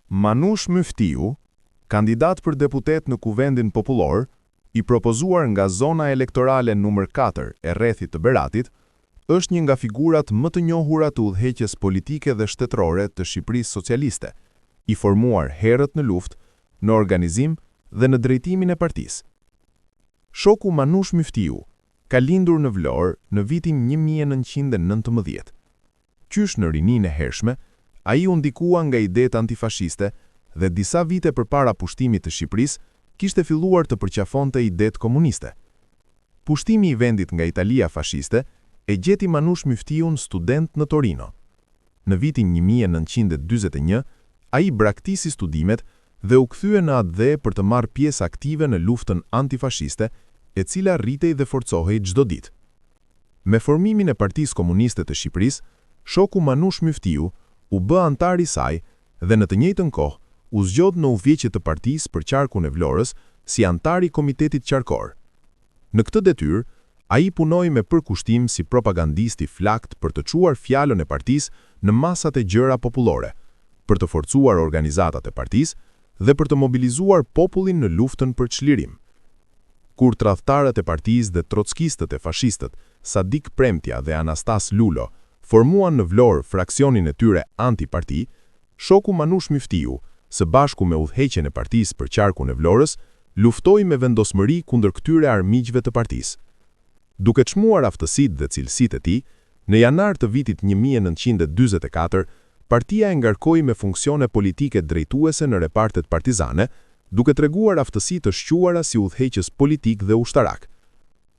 Manush Myftiu, kandidat për deputet në Kuvendin Popullor, i propozuar nga zona elektorale numër 4 e rrethit të Beratit, është një nga figurat më të njohura të udhëheqjes politike dhe shtetërore të Shqipërisë Socialiste, i formuar herët në luftë, në organizim dhe në drejtimin e partisë. Shoku Manush Myftiu ka lindur në Vlorë në vitin 1919. Qysh në rininë e hershme, ai u ndikua nga idetë antifashiste dhe disa vite përpara pushtimit të Shqipërisë kishte filluar të përqafonte idetë komuniste. Pushtimi i vendit nga Italia fashiste e gjeti Manush Myftiun student në Torino. Në vitin 1941, ai braktisi studimet dhe u kthye në atë dhe për të marrë pjesë aktive në luftën antifashiste, e cila rritej dhe forcohej çdo ditë. Me formimin e Partisë Komuniste të Shqipërisë, shoku Manush Myftiu u bë antar i saj dhe në të njëjtën kohë u zgjodh në udhëheqje të partisë për qarkun e Vlorës si antar i komitetit qarkor. Në këtë detyrë, ai punoi me përkushtim si propagandist i flakt për të çuar fjalën e partisë në masat e gjëra popullore, për të forcuar organizatat e partisë dhe për të mobilizuar popullin në luftën për çlirim. Kur tradhtarët e partisë dhe trotskistët e fashistët, Sadik Premtja dhe Anastas Lulo, formuan në Vlorë fraksionin e tyre anti-parti, shoku Manush Myftiu, së bashku me udhëheqjen e partisë për qarkun e Vlorës, luftoi me vendosmëri kundër këtyre armiqve të partisë. Duke çmuar aftësitë dhe cilësitë e tij, në janar të vitit 1944, partia e ngarkoi me funksione politike drejtuese në repartet partizane, duke treguar aftësi të shquara si udhëheqës politik dhe ushtarak.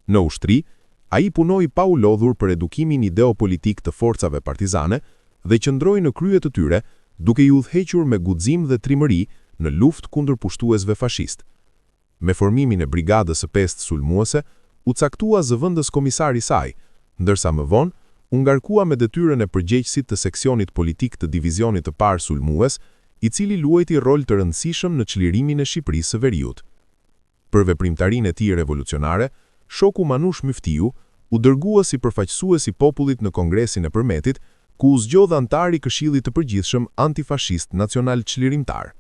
Në ushtri, ai punoi pa u lodhur për edukimin ideopolitik të forcave partizane dhe qëndroi në krye të tyre, duke i udhëhequr me guxim dhe trimëri në luftë kundër pushtuesve fashist. Me formimin e brigadës së 5 sulmuese, u caktua zëvendës komisar i saj, ndërsa më vonë u ngarkua me detyrën e përgjegjësit të seksionit politik të divizionit të parë sulmues, i cili luajti rol të rëndësishëm në çlirimin e Shqipërisë së Veriut. Për veprimtarinë e tij revolucionare, shoku Manush Myftiu u dërgua si përfaqësues i popullit në Kongresin e Përmetit, ku u zgjodh antar i Këshillit të Përgjithshëm Antifashist Nacional Çlirimtar.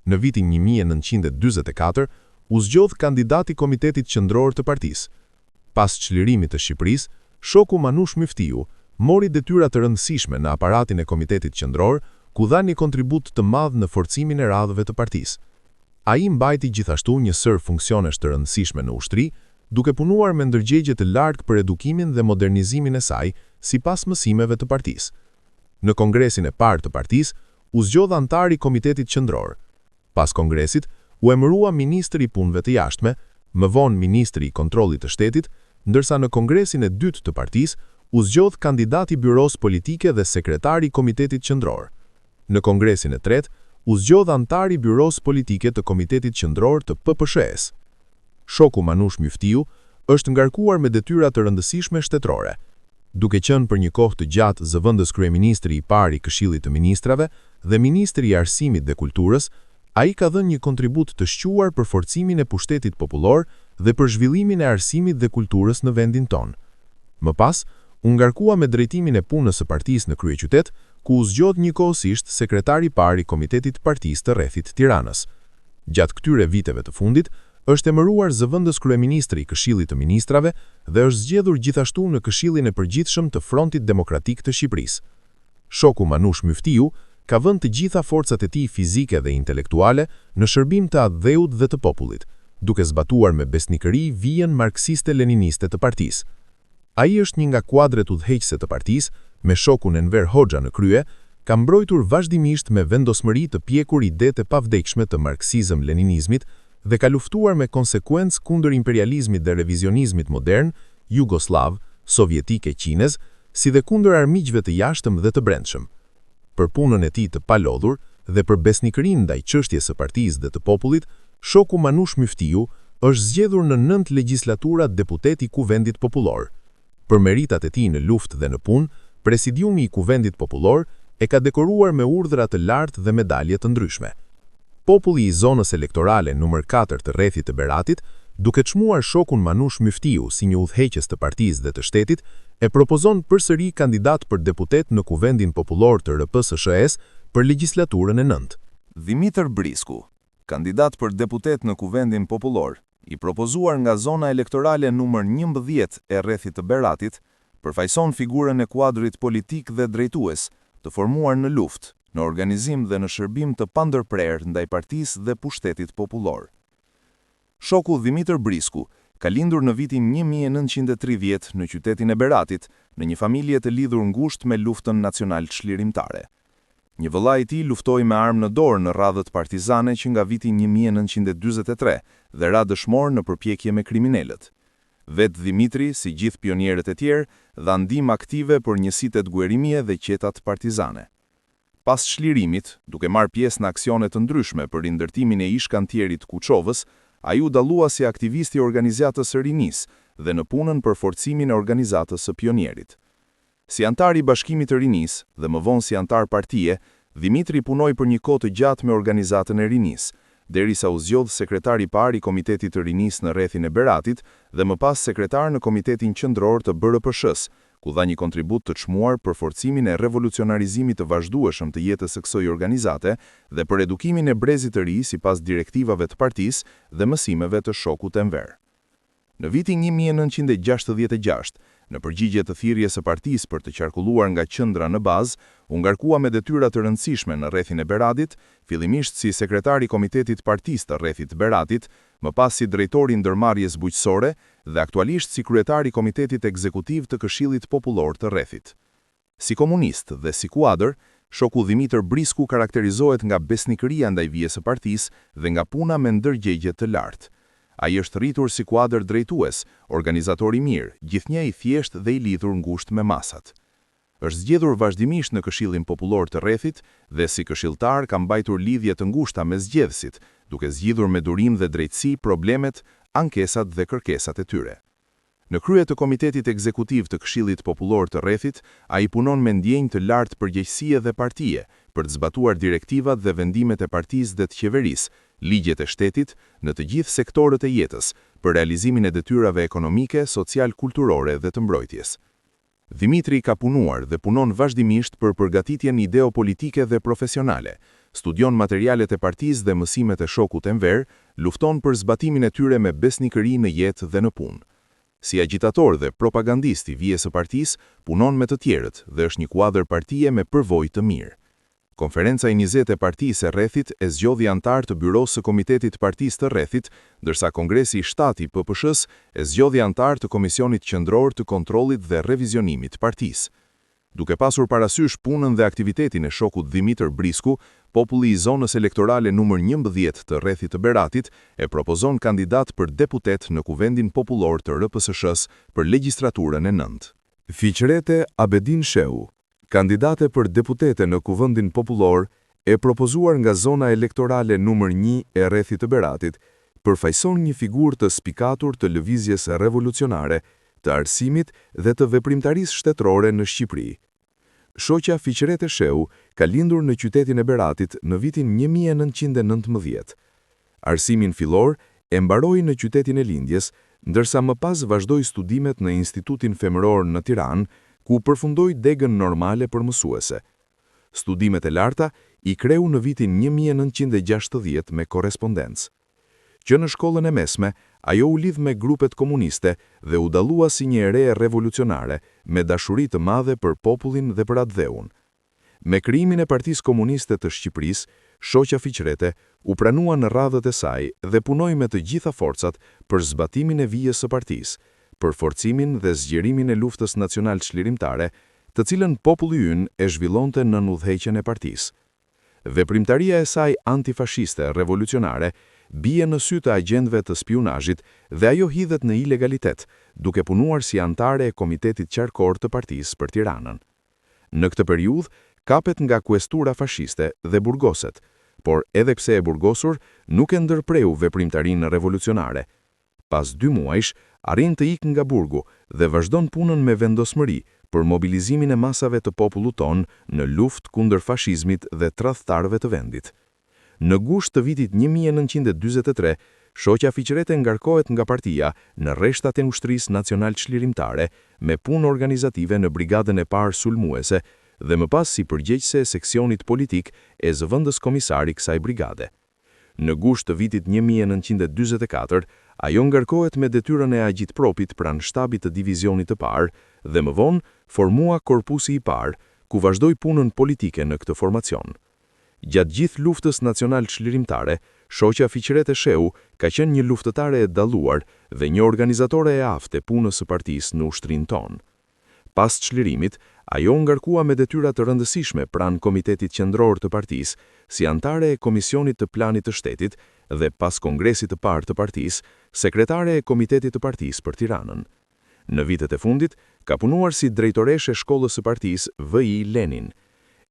Në vitin 1944, u zgjodh kandidat i Komitetit Qendror të partisë. Pas çlirimit të Shqipërisë, shoku Manush Myftiu mori detyra të rëndësishme në aparatin e Komitetit Qendror, ku dha një kontribut të madh në forcimin e radhëve të partisë. Ai mbajti gjithashtu një sër funksionesh të rëndësishme në ushtri, duke punuar me ndërgjegje të lartë për edukimin dhe modernizimin e saj, sipas mësimeve të partisë. Në Kongresin e parë të partisë, u zgjodh antar i Komitetit Qendror. Pas kongresit, u emërua ministri i punëve të jashtme, më vonë ministri i kontrollit të shtetit, ndërsa në Kongresin e dytë të partisë, u zgjodh kandidat i byros politike dhe sekretari i Komitetit Qendror. Në Kongresin e tretë, u zgjodh antar i byros politike të Komitetit Qendror të PPSH-s. Shoku Manush Myftiu është ngarkuar me detyra të rëndësishme shtetërore. Duke qenë për një kohë të gjatë zëvendës kryeministri i parë i Këshillit të Ministrave dhe ministri i Arsimit dhe Kulturës, ai ka dhënë një kontribut të shquar për forcimin e pushtetit popullor dhe për zhvillimin e arsimit dhe kulturës në vendin tonë. Më pas, u ngarkua me drejtimin e punës së partisë në kryeqytet, ku u zgjodh njëkohësisht sekretari i parë i Komitetit të Partisë të rrethit Tiranës. Gjatë këtyre viteve të fundit, është emëruar zëvendës kryeministri i Këshillit të Ministrave dhe është zgjedhur gjithashtu në Këshillin e Përgjithshëm të Frontit Demokratik të Shqipërisë. Shoku Manush Myftiu ka vënë të gjitha forcat e tij fizike dhe intelektuale në shërbim të atë dheut dhe të popullit, duke zbatuar me besnikëri vijën marksiste-leniniste të partisë. Ai është një nga kuadret udhëheqëse të partisë, me shokun Enver Hoxha në krye, ka mbrojtur vazhdimisht me vendosmëri të pjekur idetë e pavdekshme të marksizëm-leninizmit dhe ka luftuar me konsekuencë kundër imperializmit dhe revizionizmit modern, jugoslav, sovjetik e kinez, si dhe kundër armiqve të jashtëm dhe të brendshëm. Për punën e tij të palodhur dhe për besnikërinë ndaj çështjes së partisë dhe të popullit, shoku Manush Myftiu është zgjedhur në 9 legjislatura deputet i Kuvendit Popullor. Për meritat e tij në luftë dhe në punë, Presidiumi i Kuvendit Popullor e ka dekoruar me urdhra të lartë dhe medalje të ndryshme. Populli i zonës elektorale numër 4 të rrethit të Beratit, duke çmuar shokun Manush Myftiu si një udhëheqës të partisë dhe të shtetit, e propozon përsëri kandidat për deputet në Kuvendin Popullor të RPSSH-s për legjislaturën e 9. Dimitër Brisku, kandidat për deputet në Kuvendin Popullor, i propozuar nga zona elektorale numër 11 e rrethit të Beratit, përfaqëson figurën e kuadrit politik dhe drejtues, të formuar në luftë, në organizim dhe në shërbim të pandërprerë ndaj partisë dhe pushtetit popullor. Shoku Dimitër Brisku ka lindur në vitin 1930 në qytetin e Beratit, në një familje të lidhur ngushtë me luftën nacional çlirimtare. Një vëllai i tij luftoi me armë në dorë në radhët partizane që nga viti 1943 dhe ra dëshmor në përpjekje me kriminalët. Vetë Dimitri, si gjithë pionierët e tjerë, dha ndihmë aktive për njësitë të guerimie dhe qetat partizane. Pas çlirimit, duke marrë pjesë në aksione të ndryshme për rindërtimin e ish-kantierit Kuçovës, ai u dallua si aktivist i organizatës së rinisë dhe në punën për forcimin e organizatës së pionierit. Si antar i Bashkimit të Rinisë dhe më vonë si antar partie, Dimitri punoi për një kohë të gjatë me organizatën e rinisë, derisa u zgjodh sekretar i parë i Komitetit të Rinisë në rrethin e Beratit dhe më pas sekretar në Komitetin Qendror të BRPSH-s, ku dha një kontribut të çmuar për forcimin e revolucionarizimit të vazhdueshëm të jetës së kësaj organizate dhe për edukimin e brezit të ri sipas direktivave të partisë dhe mësimeve të shokut Enver. Në vitin 1966, në përgjigje të thirrjes së partisë për të qarkulluar nga qendra në bazë, u ngarkua me detyra të rëndësishme në rrethin e Beratit, fillimisht si sekretar i komitetit partisë të rrethit të Beratit, më pas si drejtori i ndërmarrjes bujqësore dhe aktualisht si kryetar i komitetit ekzekutiv të Këshillit Popullor të rrethit. Si komunist dhe si kuadër, shoku Dimitër Brisku karakterizohet nga besnikëria ndaj vijes së partisë dhe nga puna me ndërgjegje të lartë. Ai është rritur si kuadër drejtues, organizator i mirë, gjithnjë i thjeshtë dhe i lidhur ngushtë me masat. Është zgjedhur vazhdimisht në Këshillin Popullor të rrethit dhe si këshilltar ka mbajtur lidhje të ngushta me zgjedhësit, duke zgjidhur me durim dhe drejtësi problemet, ankesat dhe kërkesat e tyre. Në krye të Komitetit Ekzekutiv të Këshillit Popullor të rrethit, ai punon me ndjenjë të lartë përgjegjësie dhe partie për të zbatuar direktivat dhe vendimet e partisë dhe të qeverisë, ligjet e shtetit në të gjithë sektorët e jetës për realizimin e detyrave ekonomike, social-kulturore dhe të mbrojtjes. Dimitri ka punuar dhe punon vazhdimisht për përgatitjen ideopolitike dhe profesionale, studion materialet e partisë dhe mësimet e shokut Enver, lufton për zbatimin e tyre me besnikëri në jetë dhe në punë. Si agitator dhe propagandist i vijes së partisë, punon me të tjerët dhe është një kuadër partie me përvojë të mirë. Konferenca e 20 e partisë e rrethit e zgjodhi antar të byrosë së Komitetit të Partisë të rrethit, ndërsa Kongresi i 7 i PPSH-s e zgjodhi antar të Komisionit Qendror të Kontrollit dhe Revizionimit të partisë. Duke pasur parasysh punën dhe aktivitetin e shokut Dimitër Brisku, populli i zonës elektorale numër 11 të rrethit të Beratit e propozon kandidat për deputet në Kuvendin Popullor të RPSSH-s për legjistraturën e 9. Fiqrete Abedin Shehu, kandidate për deputete në Kuvendin Popullor, e propozuar nga zona elektorale numër 1 e rrethit të Beratit, përfaqëson një figurë të spikatur të lëvizjes revolucionare, të arsimit dhe të veprimtarisë shtetërore në Shqipëri. Shoqja Fiqrete Shehu ka lindur në qytetin e Beratit në vitin 1919. Arsimin fillor e mbaroi në qytetin e lindjes, ndërsa më pas vazhdoi studimet në Institutin Femëror në Tiranë, ku përfundoi degën normale për mësuese. Studimet e larta i kreu në vitin 1960 me korrespondencë. Që në shkollën e mesme, ajo u lidh me grupet komuniste dhe u dallua si një ere revolucionare, me dashuri të madhe për popullin dhe për atë dheun. Me krijimin e Partisë Komuniste të Shqipërisë, shoqja Fiqrete u pranua në radhët e saj dhe punoi me të gjitha forcat për zbatimin e vijes së partisë, për forcimin dhe zgjerimin e luftës nacional çlirimtare, të cilën populli ynë e zhvillonte në udhëheqjen e partisë. Veprimtaria e saj antifashiste revolucionare bie në sy të agjendëve të spionazhit dhe ajo hidhet në ilegalitet, duke punuar si antare e Komitetit Qarkor të Partisë për Tiranën. Në këtë periudhë kapet nga kuestura fashiste dhe burgoset, por edhe pse e burgosur, nuk e ndërpreu veprimtarinë revolucionare. Pas 2 muajsh, arrin të ikë nga burgu dhe vazhdon punën me vendosmëri për mobilizimin e masave të popullit ton në luftë kundër fashizmit dhe tradhtarëve të vendit. Në gusht të vitit 1943, shoqja Fiqrete ngarkohet nga partia në rreshtat e ushtrisë nacional çlirimtare me punë organizative në brigadën e parë sulmuese dhe më pas si përgjegjëse e seksionit politik e zëvendës komisari kësaj brigade. Në gusht të vitit 1944, ajo ngarkohet me detyrën e agjitpropit pranë shtabit të divizionit të parë dhe më vonë formua korpusi i parë, ku vazhdoi punën politike në këtë formacion. Gjatë gjithë luftës nacional çlirimtare, shoqja Fiqret e Shehu ka qenë një luftëtare e dalluar dhe një organizatore e aftë e punës së partisë në ushtrinë tonë. Pas çlirimit, ajo ngarkua me detyra të rëndësishme pranë Komitetit Qendror të Partisë, si antare e Komisionit të Planit të Shtetit dhe pas Kongresit të Parë të Partisë, sekretare e Komitetit të Partisë për Tiranën. Në vitet e fundit, ka punuar si drejtoreshe shkollës së partisë V.I. Lenin.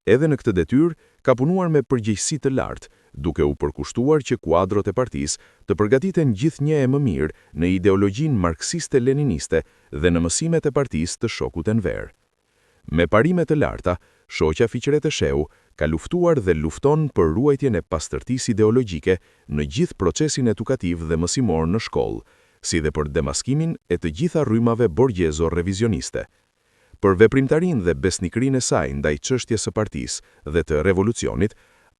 Edhe në këtë detyrë, ka punuar me përgjegjësi të lartë, duke u përkushtuar që kuadrot e partisë të përgatiten gjithnjë e më mirë në ideologjinë marksiste-leniniste dhe në mësimet e partisë të shokut Enver. Me parime të larta, shoqja Fiqret e Shehu ka luftuar dhe lufton për ruajtjen e pastërtisë ideologjike në gjithë procesin edukativ dhe mësimor në shkollë, si dhe për demaskimin e të gjitha rrymave borgjezo-revizioniste. Për veprimtarinë dhe besnikërinë e saj ndaj çështjes së partisë dhe të revolucionit,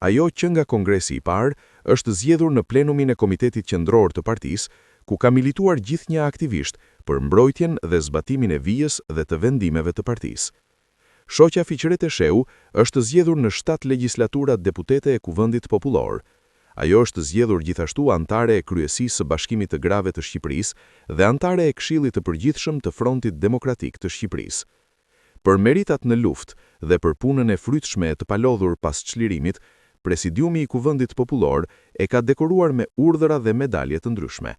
ajo që nga Kongresi i parë është zgjedhur në plenumin e Komitetit Qendror të Partisë, ku ka milituar gjithnjë aktivisht për mbrojtjen dhe zbatimin e vijës dhe të vendimeve të partisë. Shoqja Fiqret e Shehu është zgjedhur në 7 legjislatura deputete e Kuvendit Popullor. Ajo është zgjedhur gjithashtu antare e Kryesisë së Bashkimit të Grave të Shqipërisë dhe antare e Këshillit të Përgjithshëm të Frontit Demokratik të Shqipërisë. Për meritat në luftë dhe për punën e frytshme e të palodhur pas çlirimit, Presidiumi i Kuvendit Popullor e ka dekoruar me urdhëra dhe medalje të ndryshme.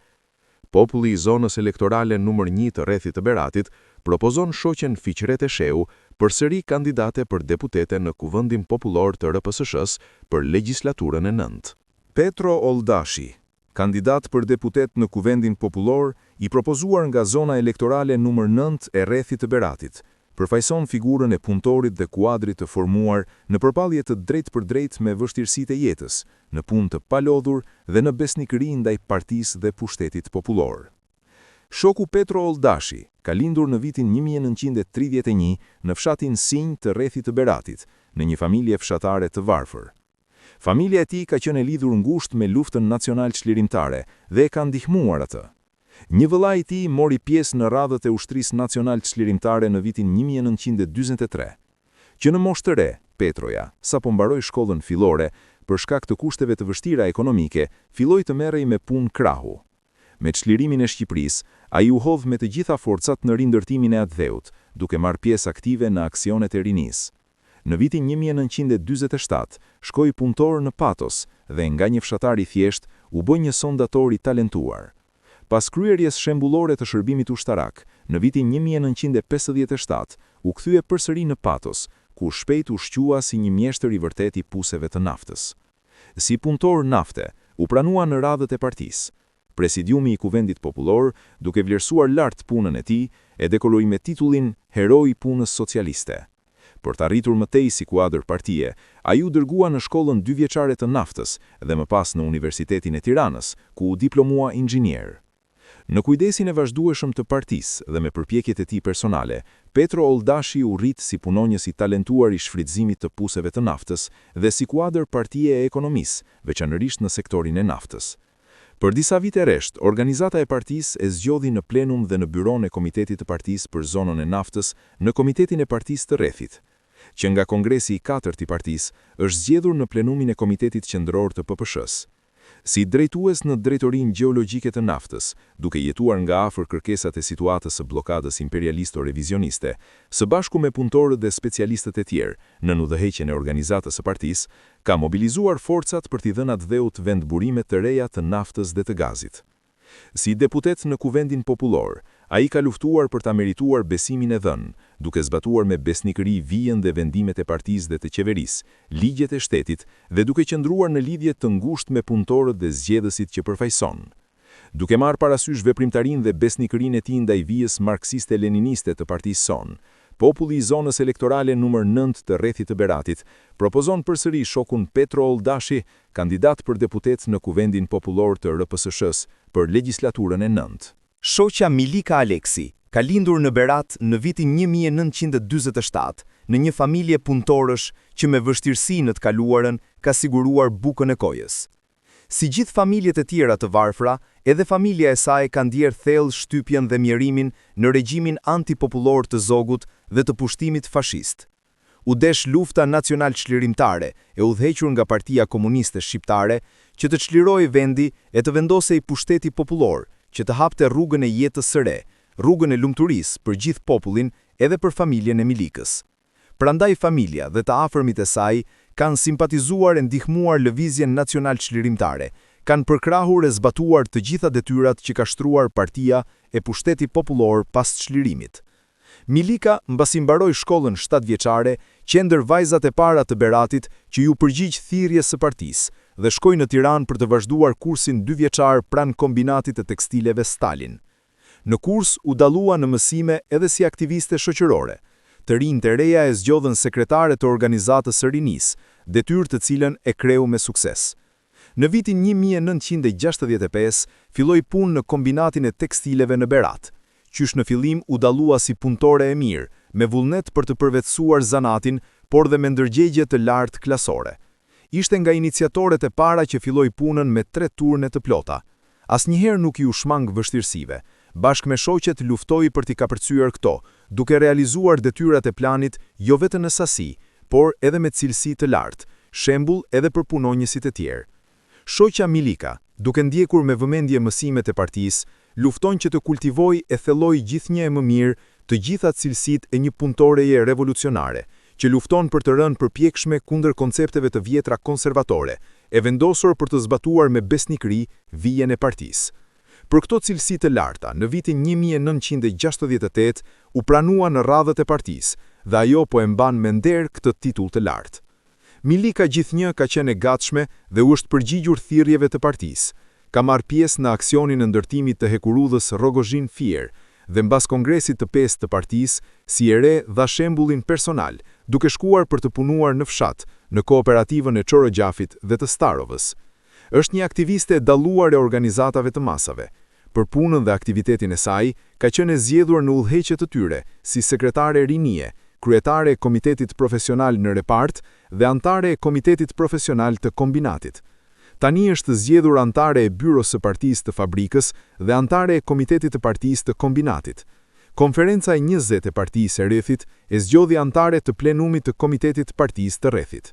Populli i zonës elektorale numër 1 të rrethit të Beratit propozon shoqen Fiqret e Shehu përsëri kandidate për deputete në Kuvendin Popullor të RPSSH-s për legjislaturën e 9. Petro Oldashi, kandidat për deputet në Kuvendin Popullor, i propozuar nga zona elektorale numër 9 e rrethit të Beratit, përfaqëson figurën e punëtorit dhe kuadrit të formuar në përpallje të drejtë për drejtë me vështirësitë e jetës, në punë të palodhur dhe në besnikëri ndaj partisë dhe pushtetit popullor. Shoku Petro Oldashi ka lindur në vitin 1931 në fshatin Sinj të rrethit të Beratit, në një familje fshatare të varfër. Familja e tij ka qenë e lidhur ngushtë me luftën nacional çlirimtare dhe e ka ndihmuar atë. Një vëllai i tij mori pjesë në radhët e ushtrisë nacional çlirimtare në vitin 1943. Që në moshë të re, Petroja, sapo mbaroi shkollën fillore, për shkak të kushteve të vështira ekonomike, filloi të merrej me punë krahu. Me çlirimin e Shqipërisë, ai u hodh me të gjitha forcat në rindërtimin e atdheut, duke marrë pjesë aktive në aksionet e rinisë. Në vitin 1947, shkoi punëtor në Patos dhe nga një fshatar i thjesht u bë një sondator i talentuar. Pas kryerjes shembullore të shërbimit ushtarak, në vitin 1957, u kthye përsëri në Patos, ku shpejt u shqua si një mjeshtër i vërtet i puseve të naftës. Si punëtor nafte, u pranua në radhët e partisë. Presidiumi i Kuvendit Popullor, duke vlerësuar lart punën e tij, e dekoroi me titullin Heroi i punës socialiste. Për të arritur më tej si kuadër partie, ai u dërgua në shkollën 2 vjeçare të naftës dhe më pas në Universitetin e Tiranës, ku u diplomua inxhinier. Në kujdesin e vazhdueshëm të partisë dhe me përpjekjet e tij personale, Petro Oldashi u rrit si punonjës i talentuar i shfrytëzimit të puseve të naftës dhe si kuadër partie e ekonomisë, veçanërisht në sektorin e naftës. Për disa vite rresht, organizata e partisë e zgjodhi në plenum dhe në byron e Komitetit të Partisë për zonën e naftës në Komitetin e Partisë të Rrethit, që nga Kongresi i 4 i partisë është zgjedhur në plenumin e Komitetit Qendror të PPSH-s. Si drejtues në drejtorinë gjeologjike të naftës, duke jetuar nga afër kërkesat e situatës së bllokadës imperialisto-revizioniste, së bashku me punëtorët dhe specialistët e tjerë në udhëheqjen e organizatës së partisë, ka mobilizuar forcat për t'i dhënë atdheut vendburime të reja të naftës dhe të gazit. Si deputet në Kuvendin Popullor, ai ka luftuar për ta merituar besimin e dhënë, duke zbatuar me besnikëri vijën dhe vendimet e partisë dhe të qeverisë, ligjet e shtetit dhe duke qëndruar në lidhje të ngushtë me punëtorët dhe zgjedhësit që përfaqëson. Duke marrë parasysh veprimtarinë dhe besnikërinë e tij ndaj vijës marksiste-leniniste të partisë son, populli i zonës elektorale numër 9 të rrethit të Beratit propozon përsëri shokun Petro Oldashi, kandidat për deputet në Kuvendin Popullor të RPSSH-s për legjislaturën e 9. Shoqja Milika Aleksi, Ka lindur në Berat në vitin 1947, në një familje punëtorësh që me vështirësi në të kaluarën ka siguruar bukën e kojës. Si gjithë familjet e tjera të varfra, edhe familja e saj ka ndjerë thellë shtypjen dhe mjerimin në regjimin antipopullor të zogut dhe të pushtimit fashist. U desh lufta nacional çlirimtare e udhëhequr nga Partia Komuniste Shqiptare që të çlirojë vendi e të vendosej pushteti popullor që të hapte rrugën e jetës së re, rrugën e lumturisë për gjithë popullin edhe për familjen e Milikës. Prandaj familja dhe të afërmit e saj kanë simpatizuar e ndihmuar lëvizjen nacional çlirimtare, kanë përkrahur e zbatuar të gjitha detyrat që ka shtruar Partia e Pushteti Popullor pas çlirimit. Milika, mbasi mbaroi shkollën 7 vjeçare, që ndër vajzat e para të Beratit që ju përgjigj thirrjes së partisë dhe shkoi në Tiranë për të vazhduar kursin 2 vjeçar pranë kombinatit të tekstileve Stalin. Në kurs u dallua në mësime edhe si aktiviste shoqërore. Të rinjtë e reja e zgjodhën sekretare të organizatës së rinisë, detyrë të cilën e kreu me sukses. Në vitin 1965 filloi punë në kombinatin e tekstileve në Berat, qysh në fillim u dallua si punëtore e mirë, me vullnet për të përvetësuar zanatin, por dhe me ndërgjegje të lartë klasore. Ishte nga iniciatorët e para që filloi punën me 3 turne të plota. Asnjëherë nuk u shmang vështirësive. Bashkë me shoqet luftoi për t'i kapërcyer këto, duke realizuar detyrat e planit jo vetëm në sasi, por edhe me cilësi të lartë, shembull edhe për punonjësit e tjerë. Shoqja Milika, duke ndjekur me vëmendje mësimet e partisë, lufton që të kultivojë e thellojë gjithnjë e më mirë të gjitha cilësitë e një punëtoreje revolucionare, që lufton për të rënë përpjekshme kundër koncepteve të vjetra konservatore, e vendosur për të zbatuar me besnikëri vijen e partisë. Për këto cilësi të larta, në vitin 1968 u pranua në radhët e partisë dhe ajo po e mban me nder këtë titull të lartë. Milika gjithnjë ka qenë e gatshme dhe u është përgjigjur thirrjeve të partisë. Ka marrë pjesë në aksionin e ndërtimit të hekurudhës Rogozhin Fier dhe mbas kongresit të 5 të partisë, si e re dha shembullin personal, duke shkuar për të punuar në fshat, në kooperativën e Çorrogjafit dhe të Starovës. Është një aktiviste e dalluar e organizatave të masave. Për punën dhe aktivitetin e saj, ka qenë e zgjedhur në udhëheqje të tyre, si sekretare rinie, kryetare e Komitetit Profesional në Repart dhe antare e Komitetit Profesional të Kombinatit. Tani është zgjedhur antare e Byros së Partisë të Fabrikës dhe antare e Komitetit të Partisë të Kombinatit. Konferenca e 20 e Partisë e Rrethit e zgjodhi antare të plenumit të Komitetit të Partisë të Rrethit.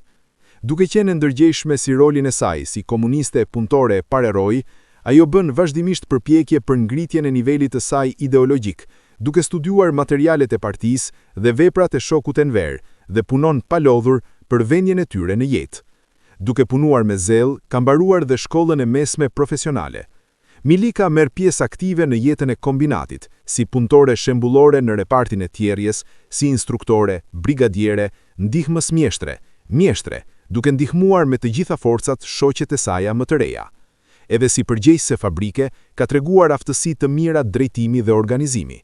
Duke qenë ndërgjegjshme si rolin e saj si komuniste e punëtore e pareroj, ajo bën vazhdimisht përpjekje për ngritjen e nivelit të saj ideologjik, duke studiuar materialet e partisë dhe veprat e shokut Enver dhe punon pa lodhur për vendjen e tyre në jetë. Duke punuar me zell, ka mbaruar dhe shkollën e mesme profesionale. Milika merr pjesë aktive në jetën e kombinatit, si punëtore shembullore në repartin e thjerrjes, si instruktore, brigadiere, ndihmës mjeshtre, duke ndihmuar me të gjitha forcat shoqet e saj më të reja. Edhe si përgjegjëse fabrike, ka treguar aftësi të mira drejtimi dhe organizimi.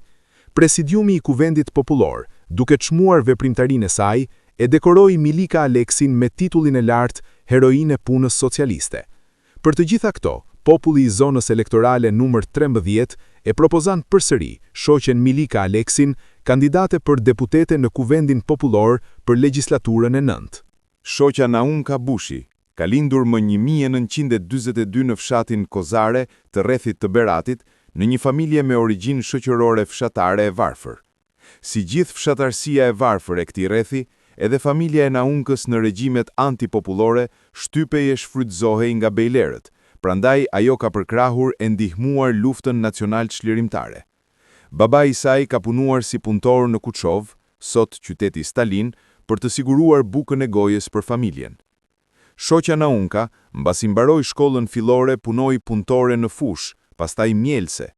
Presidiumi i Kuvendit Popullor, duke çmuar veprimtarinë e saj, e dekoroi Milika Aleksin me titullin e lartë Heroine e punës socialiste. Për të gjitha këto, populli i zonës elektorale numër 13 e propozon përsëri shoqen Milika Aleksin kandidate për deputete në Kuvendin Popullor për legjislaturën e 9. Shoqja Naunka Bushi ka lindur më 1942 në fshatin Kozare të rrethit të Beratit, në një familje me origjinë shoqërore fshatare e varfër. Si gjithë fshatarësia e varfër e këtij rrethi, edhe familja e Naunkës në regjimet antipopullore shtypej e shfrytëzohej nga bejlerët, prandaj ajo ka përkrahur e ndihmuar luftën nacional çlirimtare. Babai i saj ka punuar si punëtor në Kuçov, sot qyteti Stalin, për të siguruar bukën e gojës për familjen. Shoqja Naunka, mbasi mbaroi shkollën fillore, punoi punëtore në fush, pastaj mjelse.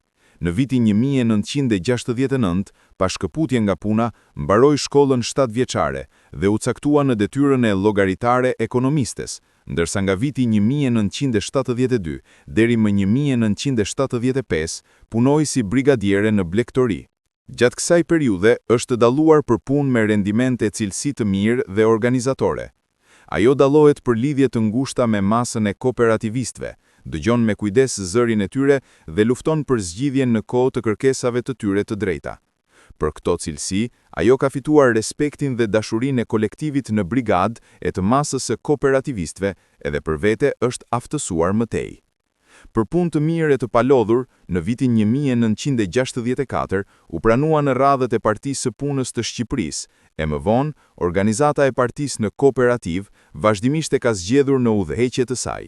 Në vitin 1969, pa shkëputje nga puna, mbaroi shkollën 7 vjeçare dhe u caktua në detyrën e llogaritare ekonomistes, ndërsa nga viti 1972 deri më 1975 punoi si brigadiere në blegtori. Gjatë kësaj periudhe është dalluar për punë me rendiment e cilësi të mirë dhe organizatore. Ajo dallohet për lidhje të ngushta me masën e kooperativistëve, dëgjon me kujdes zërin e tyre dhe lufton për zgjidhjen në kohë të kërkesave të tyre të drejta. Për këto cilësi, ajo ka fituar respektin dhe dashurinë e kolektivit në brigadë e të masës së kooperativistëve, edhe për vete është aftësuar mëtej. Për punë të mirë e të palodhur, në vitin 1964 u pranua në radhët e Partisë së Punës të Shqipërisë, e më vonë, organizata e partisë në kooperativ vazhdimisht e ka zgjedhur në udhëheqje të saj.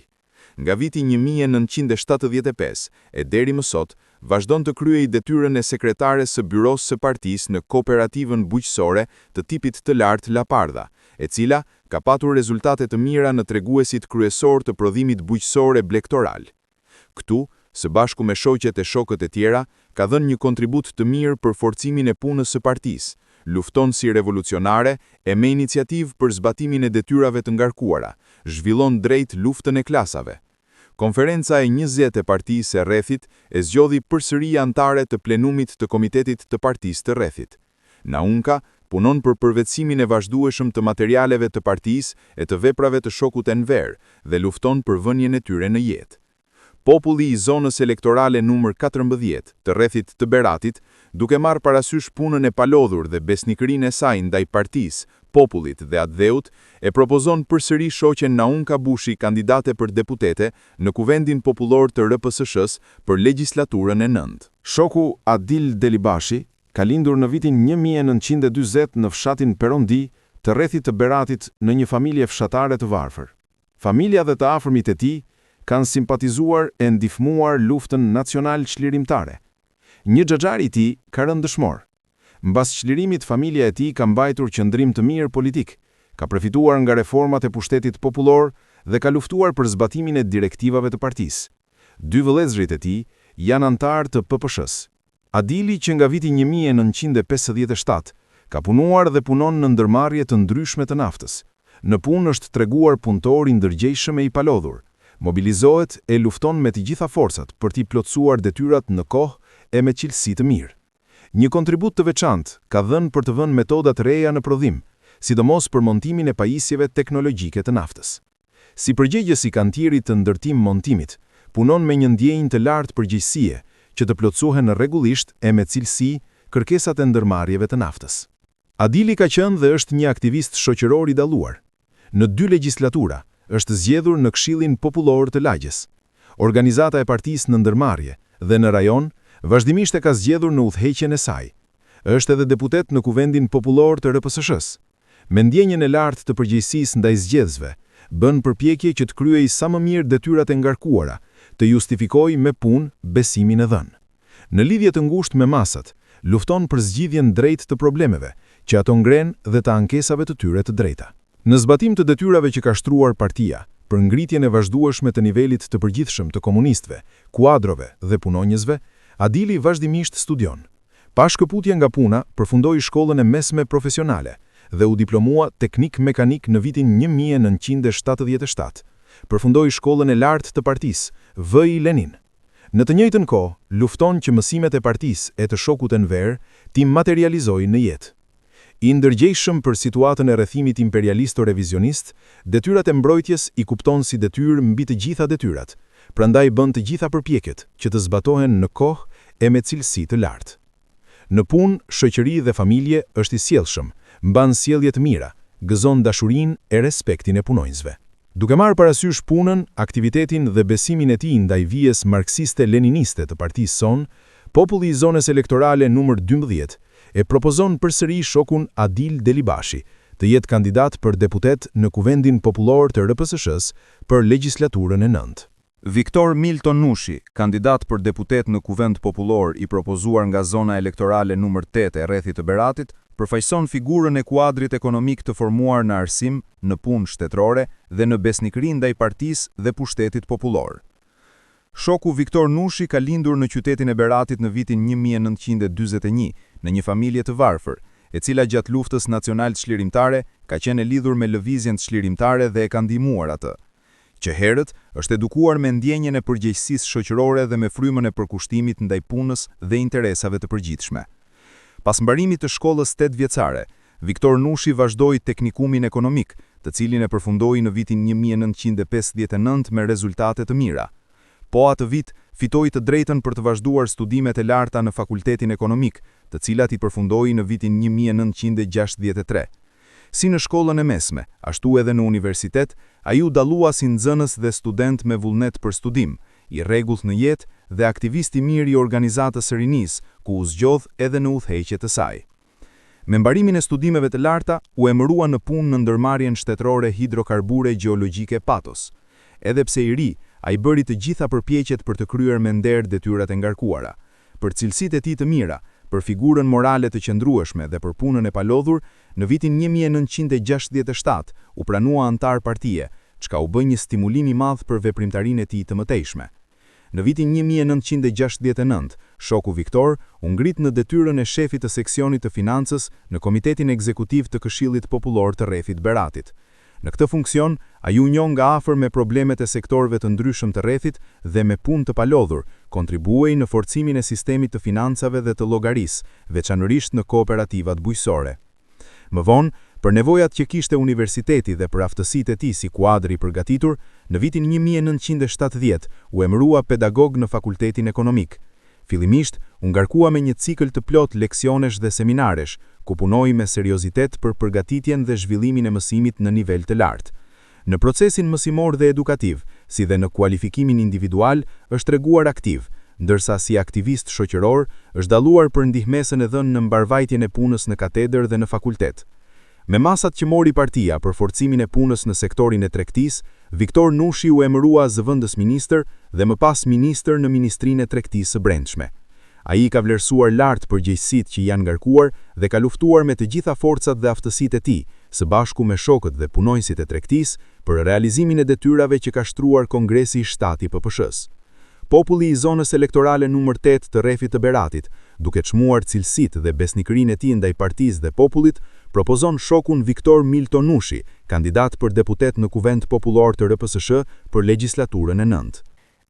Nga viti 1975 e deri më sot, vazhdon të kryej detyrën e sekretares së byrosë së partisë në kooperativën bujqësore të tipit të lartë Lapardha, e cila ka patur rezultate të mira në treguesit kryesor të prodhimit bujqësor e blektoral. Këtu, së bashku me shoqet e shokët e tjera, ka dhënë një kontribut të mirë për forcimin e punës së partisë, lufton si revolucionare e me iniciativë për zbatimin e detyrave të ngarkuara, zhvillon drejt luftën e klasave. Konferenca e 20 e Partisë e Rrethit e zgjodhi përsëri anëtare të plenumit të Komitetit të Partisë të Rrethit. Naunka punon për përvetësimin e vazhdueshëm të materialeve të partisë e të veprave të shokut Enver dhe lufton për vënien e tyre në jetë. Populli i zonës elektorale numër 14 të Rrethit të Beratit, duke marrë parasysh punën e palodhur dhe besnikërinë e saj ndaj partisë, popullit dhe atdheut, e propozon përsëri shoqen Naunka Bushi kandidate për deputete në Kuvendin Popullor të RPSSH-s për legjislaturën e 9. Shoku Adil Delibashi ka lindur në vitin 1940 në fshatin Perondi të Rrethit të Beratit në një familje fshatare të varfër. Familja dhe të afërmit e tij kanë simpatizuar e ndihmuar luftën nacional çlirimtare. Një xhaxhar i tij ka rënë dëshmor. Mbas çlirimit, familja e tij ka mbajtur qëndrim të mirë politik, ka përfituar nga reformat e pushtetit popullor dhe ka luftuar për zbatimin e direktivave të partisë. Dy vëllezërit e tij janë anëtar të PPSH-s. Adili, që nga viti 1957 ka punuar dhe punon në ndërmarrje të ndryshme të naftës. Në punë është treguar punëtor i ndërgjegjshëm e i palodhur. Mobilizohet e lufton me të gjitha forcat për t'i plotësuar detyrat në kohë e me cilësi të mirë. Një kontribut të veçantë ka dhënë për të vënë metoda të reja në prodhim, sidomos për montimin e pajisjeve teknologjike të naftës. Si përgjegjës i kantierit të ndërtim-montimit, punon me një ndjenjë të lartë përgjegjësie që të plotësohen rregullisht e me cilësi kërkesat e ndërmarrjeve të naftës. Adili ka qenë dhe është një aktivist shoqëror i dalluar. Në 2 legjislatura është zgjedhur në Këshillin Popullor të Lagjes. Organizata e partisë në ndërmarrje dhe në rajon vazhdimisht e ka zgjedhur në udhëheqjen e saj. Është edhe deputet në Kuvendin Popullor të RPSSH-s. Me ndjenjën e lartë të përgjegjësisë ndaj zgjedhësve, bën përpjekje që të kryej sa më mirë detyrat e ngarkuara, të justifikojë me punë besimin e dhënë. Në lidhje të ngushtë me masat, lufton për zgjidhjen drejt të problemeve, që ato ngren dhe të ankesave të tyre të drejta. Në zbatim të detyrave që ka shtruar partia, për ngritjen e vazhdueshme të nivelit të përgjithshëm të komunistëve, kuadrove dhe punonjësve, Adili vazhdimisht studion. Pa shkëputje nga puna, përfundoi shkollën e mesme profesionale dhe u diplomua teknik mekanik në vitin 1977. Përfundoi shkollën e lartë të partisë, VI Lenin. Në të njëjtën kohë, lufton që mësimet e partisë e të shokut Enver t'i materializojnë në jetë. I ndërgjegjshëm për situatën e rrethimit imperialisto-revizionist, detyrat e mbrojtjes i kupton si detyrë mbi të gjitha detyrat, prandaj bën të gjitha përpjekjet që të zbatohen në kohë e me cilësi të lartë. Në punë, shoqëri dhe familje është i sjellshëm, mban sjellje të mira, gëzon dashurinë e respektin e punonjësve. Duke marrë parasysh punën, aktivitetin dhe besimin e tij ndaj vijes marksiste-leniniste të partisë son, populli i zonës elektorale numër 12 e propozon përsëri shokun Adil Delibashi të jetë kandidat për deputet në Kuvendin Popullor të RPSSH-s për legjislaturën e 9. Viktor Milton Nushi, kandidat për deputet në Kuvend Popullor i propozuar nga zona elektorale numër 8 e Rrethit të Beratit, përfaqëson figurën e kuadrit ekonomik të formuar në arsim, në punë shtetërore dhe në besnikëri ndaj partisë dhe pushtetit popullor. Shoku Viktor Nushi ka lindur në qytetin e Beratit në vitin 1941, në një familje të varfër, e cila gjatë luftës nacional çlirimtare ka qenë e lidhur me lëvizjen çlirimtare dhe e ka ndihmuar atë. Që herët është edukuar me ndjenjen e përgjegjësisë shoqërore dhe me frymën e përkushtimit ndaj punës dhe interesave të përgjithshme. Pas mbarimit të shkollës 8 vjeçare, Viktor Nushi vazhdoi teknikumin ekonomik, të cilin e përfundoi në vitin 1959 me rezultate të mira. Po atë vit, fitoi të drejtën për të vazhduar studimet e larta në Fakultetin Ekonomik, të cilat i përfundoi në vitin 1963. Si në shkollën e mesme, ashtu edhe në universitet, ai u dallua si nxënës dhe student me vullnet për studim, i rregullt në jetë dhe aktivist i mirë i organizatës së rinisë, ku u zgjodh edhe në udhëheqje të saj. Me mbarimin e studimeve të larta, u emërua në punë në ndërmarrjen shtetërore hidrokarbure gjeologjike Patos. Edhe pse i ri, ai bëri të gjitha përpjekjet për të kryer me nder detyrat e ngarkuara. Për cilësitë e tij të mira, për figurën morale të qëndrueshme dhe për punën e palodhur, në vitin 1967 u pranua antar partie, çka u bë një stimulim i madh për veprimtarinë e tij të mëtejshme. Në vitin 1969, shoku Viktor u ngrit në detyrën e shefit të seksionit të financës në Komitetin Ekzekutiv të Këshillit Popullor të rrethit Beratit. Në këtë funksion, ai u njoh nga afër me problemet e sektorëve të ndryshëm të rrethit dhe me punë të palodhur, kontribuoi në forcimin e sistemit të financave dhe të llogarisë, veçanërisht në kooperativat bujqësore. Më vonë, për nevojat që kishte universiteti dhe për aftësitë e tij si kuadër i përgatitur, në vitin 1970 u emërua pedagog në Fakultetin Ekonomik. Fillimisht, u ngarkua me një cikël të plot leksionesh dhe seminaresh, ku punoi me seriozitet për përgatitjen dhe zhvillimin e mësimit në nivel të lartë. Në procesin mësimor dhe edukativ, si dhe në kualifikimin individual, është treguar aktiv, ndërsa si aktivist shoqëror është dalluar për ndihmesën e dhënë në mbarvajtjen e punës në katedër dhe në fakultet. Me masat që mori partia për forcimin e punës në sektorin e tregtisë, Viktor Nushi u emërua zëvendës ministër dhe më pas ministër në Ministrinë e Tregtisë së Brendshme. Ai ka vlerësuar lart përgjegjësitë që janë ngarkuar dhe ka luftuar me të gjitha forcat dhe aftësitë e tij, së bashku me shokët dhe punonjësit e tregtisë, për realizimin e detyrave që ka shtruar Kongresi i 7 i PPSH-s. Populli i zonës elektorale numër 8 të rrethit të Beratit, duke çmuar cilësitë dhe besnikërinë e tij ndaj partisë dhe popullit, propozon shokun Viktor Milton Nushi, kandidat për deputet në Kuvend Popullor të RPSSH për legjislaturën e 9.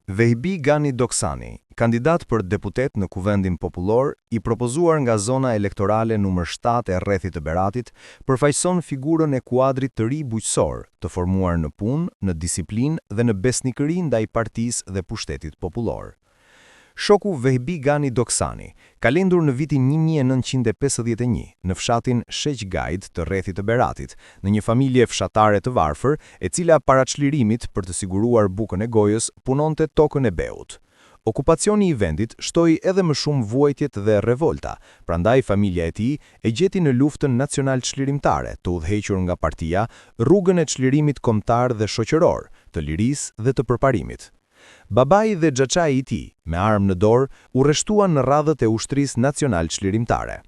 Vehbi Gani Doksani, kandidat për deputet në Kuvendin Popullor, i propozuar nga zona elektorale numër 7 e rrethit të Beratit, përfaqëson figurën e kuadrit të ri bujqësor, të formuar në punë, në disiplinë dhe në besnikëri ndaj partisë dhe pushtetit popullor. Shoku Vehbi Gani Doksani ka lindur në vitin 1951 në fshatin Sheqgajt të rrethit të Beratit, në një familje fshatare të varfër, e cila para çlirimit për të siguruar bukën e gojës punonte tokën e beut. Okupacioni i vendit shtoi edhe më shumë vuajtjet dhe revolta, prandaj familja e tij e gjeti në luftën nacional çlirimtare, të udhëhequr nga partia, rrugën e çlirimit kombëtar dhe shoqëror, të lirisë dhe të përparimit. Babai dhe xhaxhai i tij, me armë në dorë, u rreshtuan në radhët e ushtrisë nacional çlirimtare.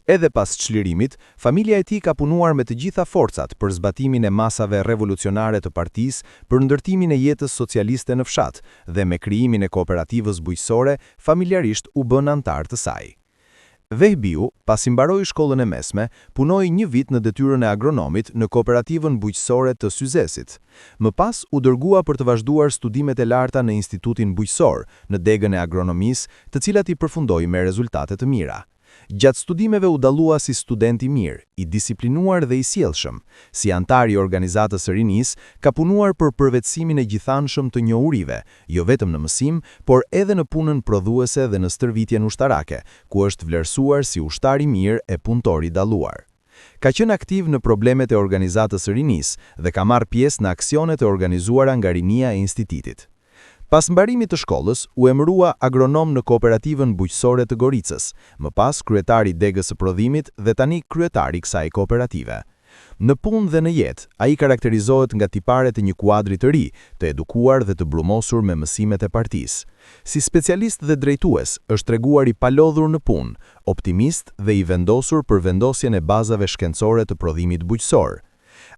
Edhe pas çlirimit, familja e tij ka punuar me të gjitha forcat për zbatimin e masave revolucionare të partisë, për ndërtimin e jetës socialiste në fshat dhe me krijimin e kooperativës bujqësore, familjarisht u bën antar të saj. Vehbiu, pasi mbaroi shkollën e mesme, punoi një vit në detyrën e agronomit në kooperativën bujqësore të Syzesit. Më pas u dërgua për të vazhduar studimet e larta në Institutin Bujqësor, në degën e agronomisë, të cilat i përfundoi me rezultate të mira. Gjatë studimeve u dallua si student i mirë, i disiplinuar dhe i sjellshëm. Si antar i organizatës së rinisë, ka punuar për përvetësimin e gjithanshëm të njohurive, jo vetëm në mësim, por edhe në punën prodhuese dhe në stërvitjen ushtarake, ku është vlerësuar si ushtar i mirë e punëtor i dalluar. Ka qenë aktiv në problemet e organizatës së rinisë dhe ka marrë pjesë në aksionet e organizuara nga rinia e institutit. Pas mbarimit të shkollës, u emërua agronom në kooperativën bujqësore të Goricës, më pas kryetari i degës së prodhimit dhe tani kryetari i kësaj kooperative. Në punë dhe në jetë, ai karakterizohet nga tiparet e një kuadri të ri, të edukuar dhe të brumosur me mësimet e partisë. Si specialist dhe drejtues, është treguar i palodhur në punë, optimist dhe i vendosur për vendosjen e bazave shkencore të prodhimit bujqësor.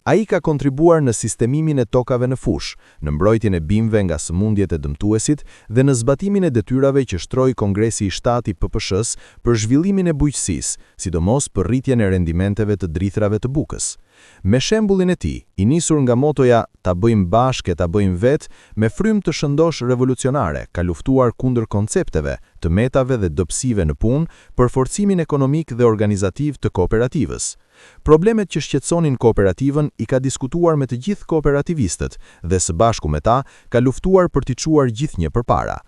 Ai ka kontribuar në sistemimin e tokave në fush, në mbrojtjen e bimëve nga sëmundjet e dëmtuesit dhe në zbatimin e detyrave që shtroi Kongresi i 7 i PPSH-s për zhvillimin e bujqësisë, sidomos për rritjen e rendimenteve të drithrave të bukës. Me shembullin e tij, i nisur nga motoja "ta bëjmë bashkë, ta bëjmë vetë", me frymë të shëndosh revolucionare, ka luftuar kundër koncepteve, të metave dhe dobësive në punë për forcimin ekonomik dhe organizativ të kooperativës. Problemet që shqetësonin kooperativën i ka diskutuar me të gjithë kooperativistët dhe së bashku me ta ka luftuar për t'i çuar gjithnjë përpara.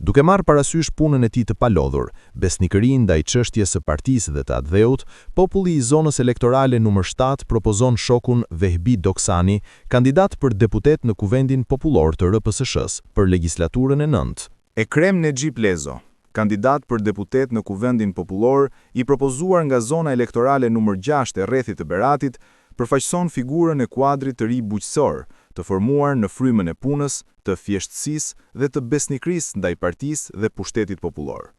Duke marrë parasysh punën e tij të palodhur, besnikërinë ndaj çështjes së partisë dhe të atdheut, populli i zonës elektorale numër 7 propozon shokun Vehbi Doksani, kandidat për deputet në Kuvendin Popullor të RPSSH-s për legjislaturën e 9. Ekrem Nexhip Lezo, kandidat për deputet në Kuvendin Popullor, i propozuar nga zona elektorale numër 6 e rrethit të Beratit, përfaqëson figurën e kuadrit të ri bujqësor, të formuar në frymën e punës, të thjeshtësisë dhe të besnikërisë ndaj partisë dhe pushtetit popullor.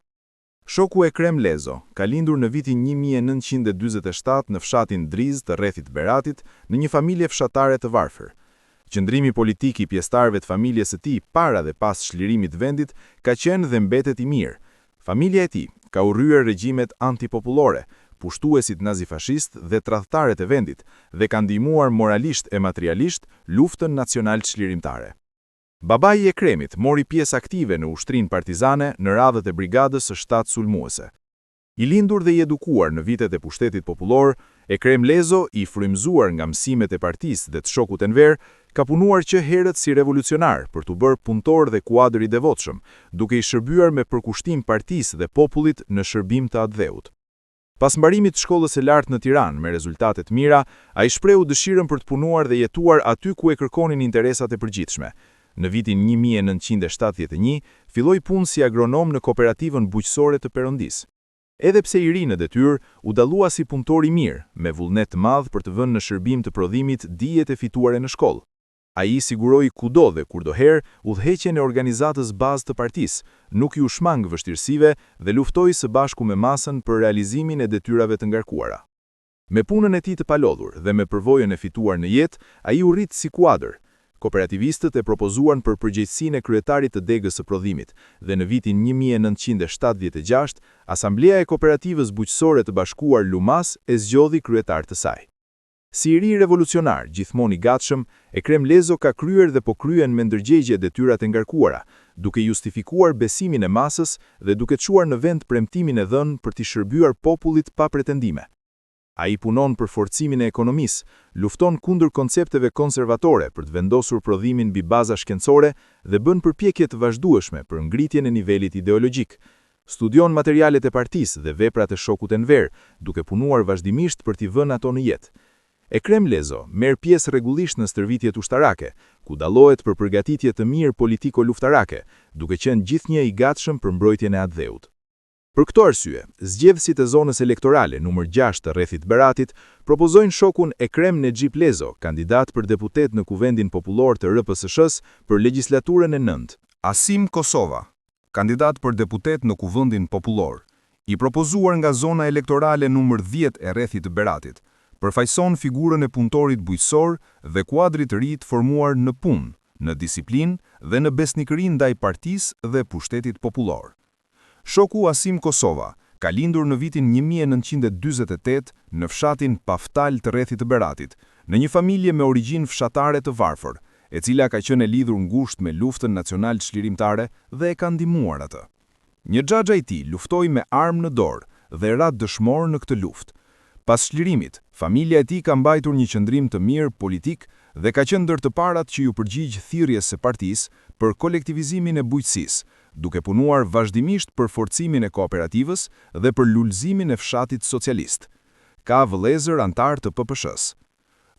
Shoku Ekrem Lezo ka lindur në vitin 1947 në fshatin Driz të rrethit Beratit në një familje fshatare të varfër. Qëndrimi politik i pjesëtarëve të familjes së tij para dhe pas çlirimit të vendit ka qenë dhe mbetet i mirë. Familja e tij ka urryer regjimet antipopullore, pushtuesit nazifashist dhe tradhtarët e vendit dhe ka ndihmuar moralisht e materialisht luftën nacional çlirimtare. Babai i Ekremit mori pjesë aktive në ushtrinë partizane në radhët e brigadës së 7 sulmuese. I lindur dhe i edukuar në vitet e pushtetit popullor, Ekrem Lezo, i frymëzuar nga mësimet e partisë dhe të shokut Enver, ka punuar që herët si revolucionar për t'u bërë punëtor dhe kuadër i devotshëm, duke i shërbyer me përkushtim partisë dhe popullit në shërbim të atdheut. Pas mbarimit të shkollës së lartë në Tiranë me rezultate të mira, ai shprehu dëshirën për të punuar dhe jetuar aty ku e kërkonin interesat e përgjithshme. Në vitin 1971, filloi punë si agronom në kooperativën bujqësore të Perëndisë. Edhe pse i ri në detyrë, u dallua si punëtor i mirë, me vullnet të madh për të vënë në shërbim të prodhimit dijet e fituara në shkollë. Ai siguroi kudo dhe kurdoherë udhëheqjen e organizatës bazë të partisë, nuk u shmang vështirësive dhe luftoi së bashku me masën për realizimin e detyrave të ngarkuara. Me punën e tij të palodhur dhe me përvojën e fituar në jetë, ai u rrit si kuadër. Kooperativistët e propozuan për përgjegjësinë e kryetarit të degës së prodhimit dhe në vitin 1976, Asamblea e Kooperativës Bujqësore të Bashkuar Lumas e zgjodhi kryetar të saj. Si i ri revolucionar, gjithmonë i gatshëm, Ekrem Lezo ka kryer dhe po kryen me ndërgjegje detyrat e ngarkuara, duke justifikuar besimin e masës dhe duke çuar në vend premtimin e dhënë për t'i shërbyer popullit pa pretendime. Ai punon për forcimin e ekonomisë, lufton kundër koncepteve konservatore për të vendosur prodhimin mbi baza shkencore dhe bën përpjekje të vazhdueshme për ngritjen e nivelit ideologjik. Studion materialet e partisë dhe veprat e shokut Enver, duke punuar vazhdimisht për t'i vënë ato në jetë. Ekrem Lezo merr pjesë rregullisht në stërvitjet ushtarake, ku dallohet për përgatitje të mirë politiko-luftarake, duke qenë gjithnjë i gatshëm për mbrojtjen e atdheut. Për këto arsye, zgjedhësit e zonës elektorale numër 6 të rrethit Beratit propozojnë shokun Ekrem Nexhip Lezo, kandidat për deputet në Kuvendin Popullor të RPSSH-s për legjislaturën e 9. Asim Kosova, kandidat për deputet në Kuvendin Popullor, i propozuar nga zona elektorale numër 10 e rrethit të Beratit, përfaqëson figurën e punëtorit bujqësor dhe kuadrit të ri të formuar në punë, në disiplinë dhe në besnikëri ndaj partisë dhe pushtetit popullor. Shoku Asim Kosova ka lindur në vitin 1948 në fshatin Paftal të rrethit të Beratit, në një familje me origjinë fshatare të varfër, e cila ka qenë e lidhur ngushtë me luftën nacional çlirimtare dhe e ka ndihmuar atë. Një xhaxha i tij luftoi me armë në dorë dhe ra dëshmor në këtë luftë. Pas çlirimit, familja e tij ka mbajtur një qëndrim të mirë politik dhe ka qenë ndër të parat që ju përgjigj thirrjes së partisë për kolektivizimin e bujqësisë, duke punuar vazhdimisht për forcimin e kooperativës dhe për lulëzimin e fshatit socialist. Ka vëllezër antar të PPSH-s.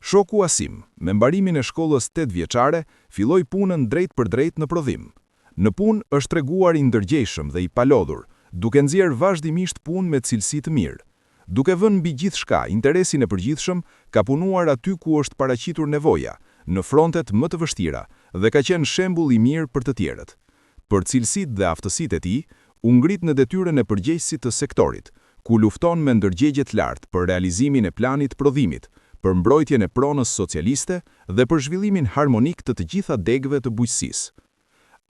Shoku Asim, me mbarimin e shkollës 8 vjeçare, filloi punën drejt për drejt në prodhim. Në punë është treguar i ndërgjegjshëm dhe i palodhur, duke nxjerrë vazhdimisht punë me cilësi të mirë. Duke vënë mbi gjithçka interesin e përgjithshëm, ka punuar aty ku është paraqitur nevoja, në frontet më të vështira dhe ka qenë shembull i mirë për të tjerët. Për cilësitë dhe aftësitë e tij, u ngrit në detyrën e përgjegjësit të sektorit, ku lufton me ndërgjegje të lartë për realizimin e planit prodhimit, për mbrojtjen e pronës socialiste dhe për zhvillimin harmonik të gjitha degëve të bujqësisë.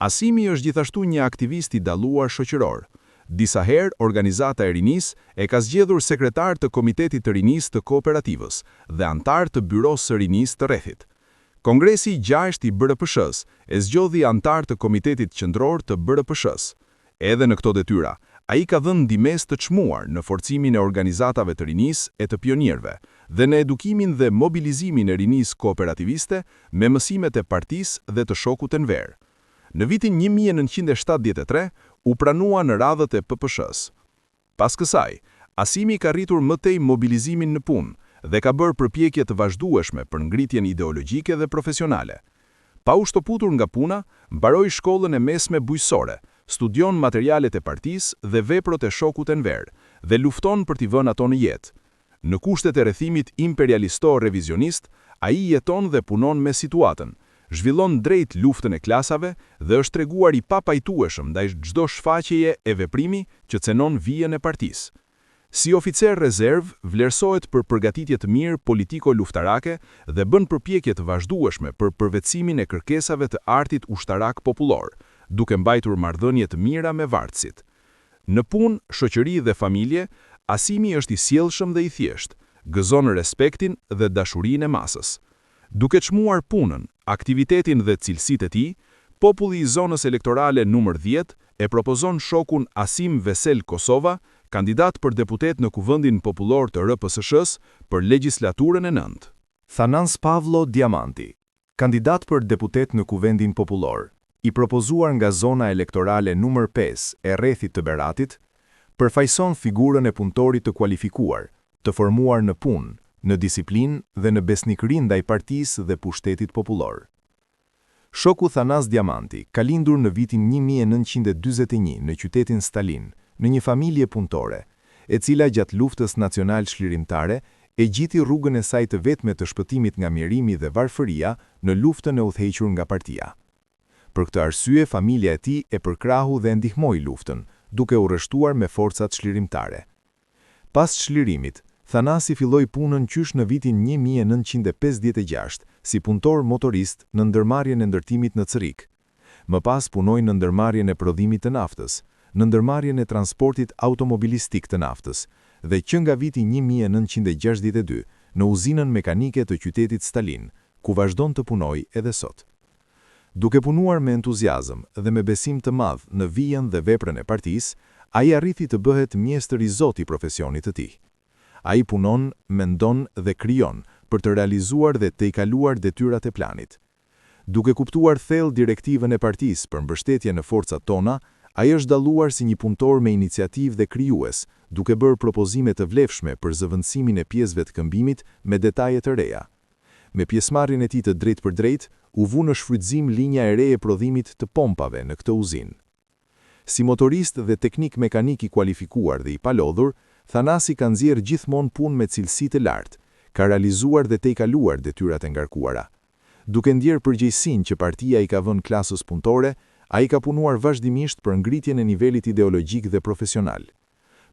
Asimi është gjithashtu një aktivist i dalluar shoqëror. Disa herë, organizata e rinisë e ka zgjedhur sekretar të Komitetit të Rinisë të Kooperativës dhe antar të Byrosë së Rinisë të rrethit. Kongresi i 6 i BRPSH-s e zgjodhi antar të Komitetit Qendror të BRPSH-s. Edhe në këto detyra, ai ka dhënë ndihmës të çmuar në forcimin e organizatave të rinisë e të pionierëve dhe në edukimin dhe mobilizimin e rinisë kooperativiste me mësimet e partisë dhe të shokut Enver. Në vitin 1973 u pranua në radhët e PPSH-s. Pas kësaj, Asimi ka rritur më tej mobilizimin në punë dhe ka bërë përpjekje të vazhdueshme për ngritjen ideologjike dhe profesionale. Pa u shtoputur nga puna, mbaroi shkollën e mesme bujqësore, studion materialet e partisë dhe veprot e shokut Enver dhe lufton për t'i vënë ato në jetë. Në kushtet e rrethimit imperialisto-revizionist, ai jeton dhe punon me situatën, zhvillon drejt luftën e klasave dhe është treguar i papajtueshëm ndaj çdo shfaqjeje e veprimi që cenon vijën e partisë. Si oficer rezerv, vlerësohet për përgatitje të mirë politiko-luftarake dhe bën përpjekje të vazhdueshme për përvetësimin e kërkesave të artit ushtarak popullor, duke mbajtur marrëdhënie të mira me vartësit. Në punë, shoqëri dhe familje, Asimi është i sjellshëm dhe i thjeshtë, gëzon respektin dhe dashurinë e masës. Duke çmuar punën, aktivitetin dhe cilësitë e tij, populli i zonës elektorale numër 10 e propozon shokun Asim Vesel Kosova, kandidat për deputet në Kuvendin Popullor të RPSSH-s për legjislaturën e 9. Thanas Pavlo Diamanti, kandidat për deputet në Kuvendin Popullor, i propozuar nga zona elektorale numër 5 e rrethit të Beratit, përfaqëson figurën e punëtorit të kualifikuar, të formuar në punë, në disiplinë dhe në besnikëri ndaj partisë dhe pushtetit popullor. Shoku Thanas Diamanti ka lindur në vitin 1941 në qytetin Stalin, në një familje punëtore, e cila gjatë luftës nacional çlirimtare e gjiti rrugën e saj të vetme të shpëtimit nga mjerimi dhe varfëria në luftën e udhëhequr nga partia. Për këtë arsye, familja e tij e përkrahu dhe ndihmoi luftën, duke u rreshtuar me forcat çlirimtare. Pas çlirimit, Thanasi filloi punën qysh në vitin 1956 si punëtor motorist në ndërmarrjen e ndërtimit në Cërik. Më pas punoi në ndërmarrjen e prodhimit të naftës, në ndërmarrjen e transportit automobilistik të naftës dhe që nga viti 1962 në uzinën mekanike të qytetit Stalin, ku vazhdon të punoj edhe sot. Duke punuar me entuziazëm dhe me besim të madh në vijën dhe veprën e partisë, ai arriti të bëhet mjeshtër i Zot i profesionit të tij. Ai punon, mendon dhe krijon për të realizuar dhe të kaluar detyrat e planit. Duke kuptuar thellë direktivën e partisë për mbështetje në forcat tona, ai është dalluar si një punëtor me iniciativë dhe krijues, duke bërë propozime të vlefshme për zëvendësimin e pjesëve të këmbimit me detaje të reja. Me pjesëmarrjen e tij të drejtë për drejtë, u vu në shfrytëzim linja e re e prodhimit të pompave në këtë uzinë. Si motorist dhe teknik mekanik i kualifikuar dhe i palodhur, Thanasi ka nxjerrë gjithmonë punë me cilësi të lartë, ka realizuar dhe tejkaluar detyrat e ngarkuara. Duke ndjerë përgjegjësinë që partia i ka vënë klasës punëtore, ai ka punuar vazhdimisht për ngritjen e nivelit ideologjik dhe profesional.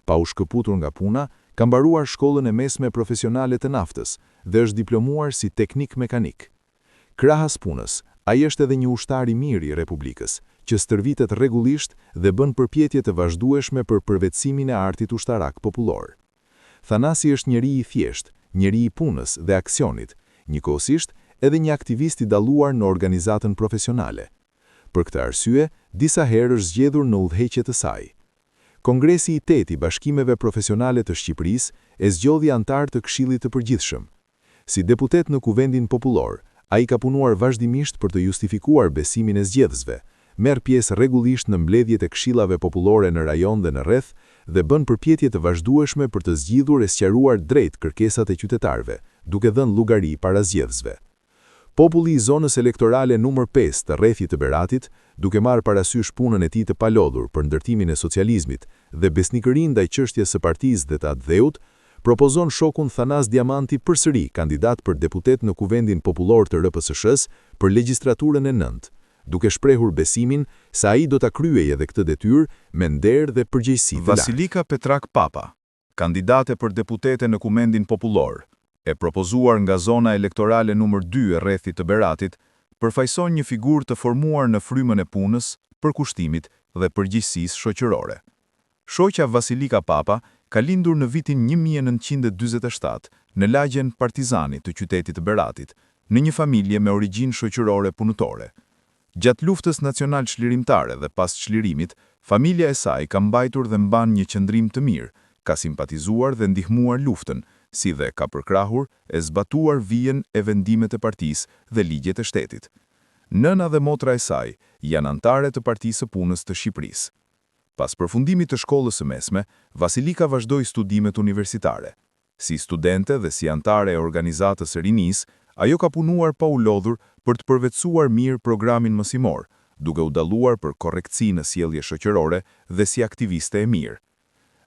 Pa u shkëputur nga puna, ka mbaruar shkollën e mesme profesionale të naftës dhe është diplomuar si teknik mekanik. Krahas punës, ai është edhe një ushtar i mirë i Republikës, që stërvitet rregullisht dhe bën përpjekje të vazhdueshme për përvetësimin e artit ushtarak popullor. Thanasi është njeri i thjeshtë, njeri i punës dhe aksionit, njëkohësisht edhe një aktivist i dalluar në organizatën profesionale. Për këtë arsye, disa herë është zgjedhur në udhëheqje të saj. Kongresi i 8 i Bashkimeve Profesionale të Shqipërisë e zgjodhi antar të Këshillit të Përgjithshëm. Si deputet në Kuvendin Popullor, ai ka punuar vazhdimisht për të justifikuar besimin e zgjedhësve, merr pjesë rregullisht në mbledhjet e këshillave popullore në rajon dhe në rreth dhe bën përpjekje të vazhdueshme për të zgjidhur e sqaruar drejt kërkesat e qytetarëve, duke dhënë llogari para zgjedhësve. Populli i zonës elektorale numër 5 të rrethit të Beratit, duke marrë parasysh punën e tij të palodhur për ndërtimin e socializmit dhe besnikërinë ndaj çështjes së partisë dhe të atdheut, propozon shokun Thanas Diamanti përsëri kandidat për deputet në Kuvendin Popullor të RPSSH-s për legjislaturën e 9, duke shprehur besimin se ai do ta kryejë edhe këtë detyrë me nder dhe përgjegjësi të lartë. Vasilika Petrak Papa, kandidate për deputete në Kuvendin Popullor, e propozuar nga zona elektorale numër 2 e rrethit të Beratit, përfaqëson një figurë të formuar në frymën e punës, përkushtimit dhe përgjegjësisë shoqërore. Shoqja Vasilika Papa ka lindur në vitin 1947 në lagjen Partizani të qytetit të Beratit, në një familje me origjinë shoqërore punëtore. Gjatë luftës nacional çlirimtare dhe pas çlirimit, familja e saj ka mbajtur dhe mban një qëndrim të mirë, ka simpatizuar dhe ndihmuar luftën, si dhe ka përkrahur e zbatuar vijen e vendimet e partisë dhe ligjet e shtetit. Nëna dhe motra e saj janë anëtare të Partisë së Punës të Shqipërisë. Pas përfundimit të shkollës së mesme, Vasilika vazhdoi studimet universitare. Si studente dhe si anëtare e organizatës së rinisë, ajo ka punuar pa u lodhur për të përvetësuar mirë programin mësimor, duke u dalluar për korrektësi në sjellje shoqërore dhe si aktiviste e mirë.